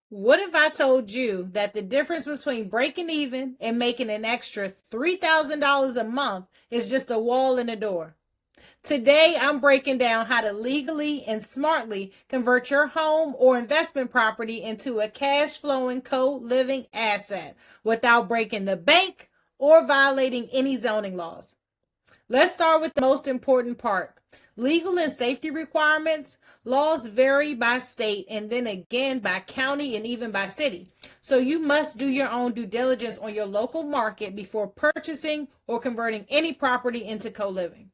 What if I told you that the difference between breaking even and making an extra $3,000 a month is just a wall and a door? Today, I'm breaking down how to legally and smartly convert your home or investment property into a cash flowing co-living asset without breaking the bank or violating any zoning laws. Let's start with the most important part. Legal and safety requirements. Laws vary by state and then again by county and even by city. So you must do your own due diligence on your local market before purchasing or converting any property into co-living.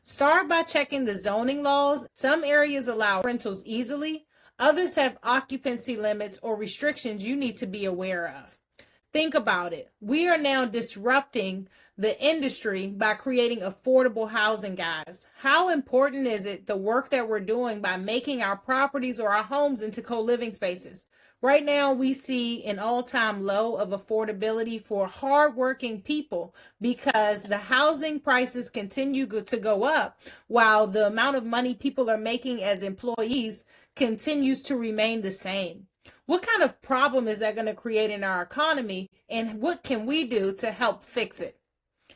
Start by checking the zoning laws. Some areas allow rentals easily. Others have occupancy limits or restrictions you need to be aware of. Think about it. We are now disrupting the industry by creating affordable housing, guys. How important is it, the work that we're doing by making our properties or our homes into co-living spaces? Right now, we see an all-time low of affordability for hardworking people because the housing prices continue to go up while the amount of money people are making as employees continues to remain the same. What kind of problem is that going to create in our economy, and what can we do to help fix it?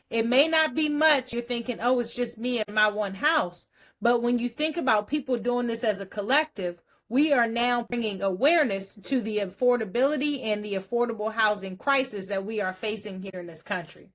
It may not be much. You're thinking, oh, it's just me and my one house. But when you think about people doing this as a collective, we are now bringing awareness to the affordability and the affordable housing crisis that we are facing here in this country.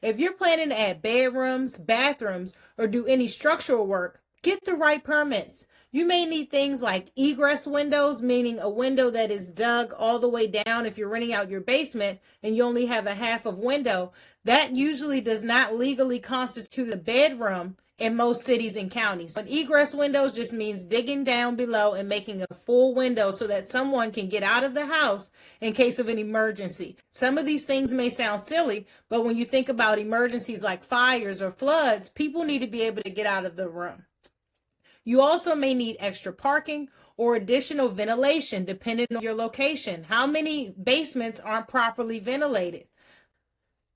If you're planning to add bedrooms, bathrooms, or do any structural work, get the right permits. You may need things like egress windows, meaning a window that is dug all the way down if you're renting out your basement and you only have a half of window. That usually does not legally constitute a bedroom in most cities and counties. But egress windows just means digging down below and making a full window so that someone can get out of the house in case of an emergency. Some of these things may sound silly, but when you think about emergencies like fires or floods, people need to be able to get out of the room. You also may need extra parking or additional ventilation depending on your location. How many basements aren't properly ventilated?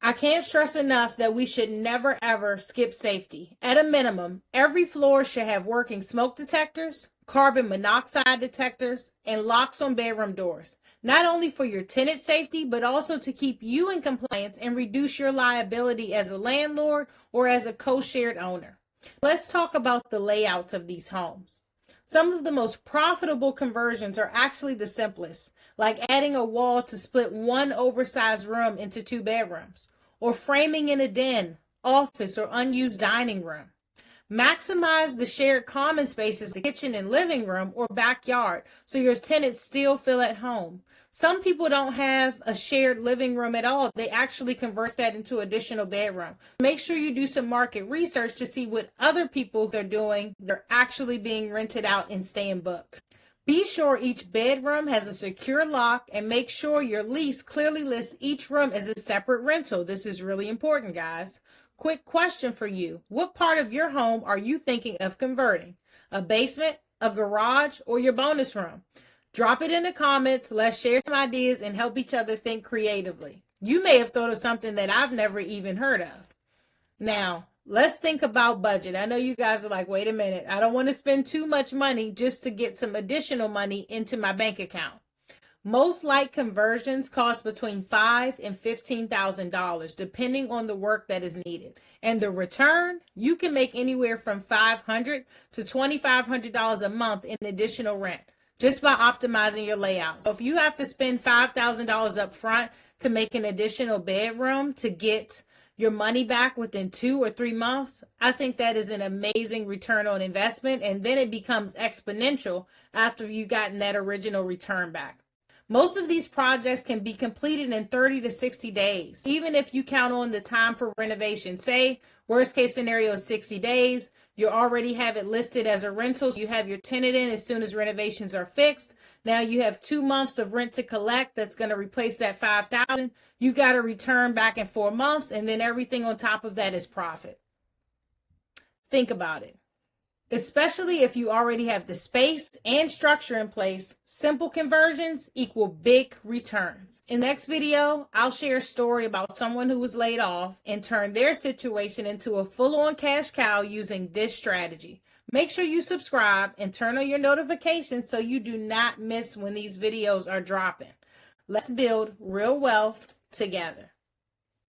I can't stress enough that we should never ever skip safety. At a minimum, every floor should have working smoke detectors, carbon monoxide detectors, and locks on bedroom doors. Not only for your tenant safety, but also to keep you in compliance and reduce your liability as a landlord or as a co-shared owner. Let's talk about the layouts of these homes. Some of the most profitable conversions are actually the simplest, like adding a wall to split one oversized room into 2 bedrooms, or framing in a den, office, or unused dining room. Maximize the shared common spaces, the kitchen and living room or backyard, so your tenants still feel at home. Some people don't have a shared living room at all. They actually convert that into additional bedroom. Make sure you do some market research to see what other people are doing. They're actually being rented out and staying booked. Be sure each bedroom has a secure lock and make sure your lease clearly lists each room as a separate rental. This is really important, guys. Quick question for you. What part of your home are you thinking of converting? A basement, a garage, or your bonus room? Drop it in the comments. Let's share some ideas and help each other think creatively. You may have thought of something that I've never even heard of. Now, let's think about budget. I know you guys are like, wait a minute. I don't want to spend too much money just to get some additional money into my bank account. Most light conversions cost between $5,000 and $15,000, depending on the work that is needed. And the return, you can make anywhere from $500 to $2,500 a month in additional rent, just by optimizing your layout. So if you have to spend $5,000 up front to make an additional bedroom to get your money back within 2 or 3 months, I think that is an amazing return on investment, and then it becomes exponential after you've gotten that original return back. Most of these projects can be completed in 30 to 60 days, even if you count on the time for renovation. Say, worst case scenario is 60 days. You already have it listed as a rental. So you have your tenant in as soon as renovations are fixed. Now you have 2 months of rent to collect that's going to replace that $5,000. You got to return back in 4 months, and then everything on top of that is profit. Think about it. Especially if you already have the space and structure in place, simple conversions equal big returns. In the next video, I'll share a story about someone who was laid off and turned their situation into a full-on cash cow using this strategy. Make sure you subscribe and turn on your notifications so you do not miss when these videos are dropping. Let's build real wealth together.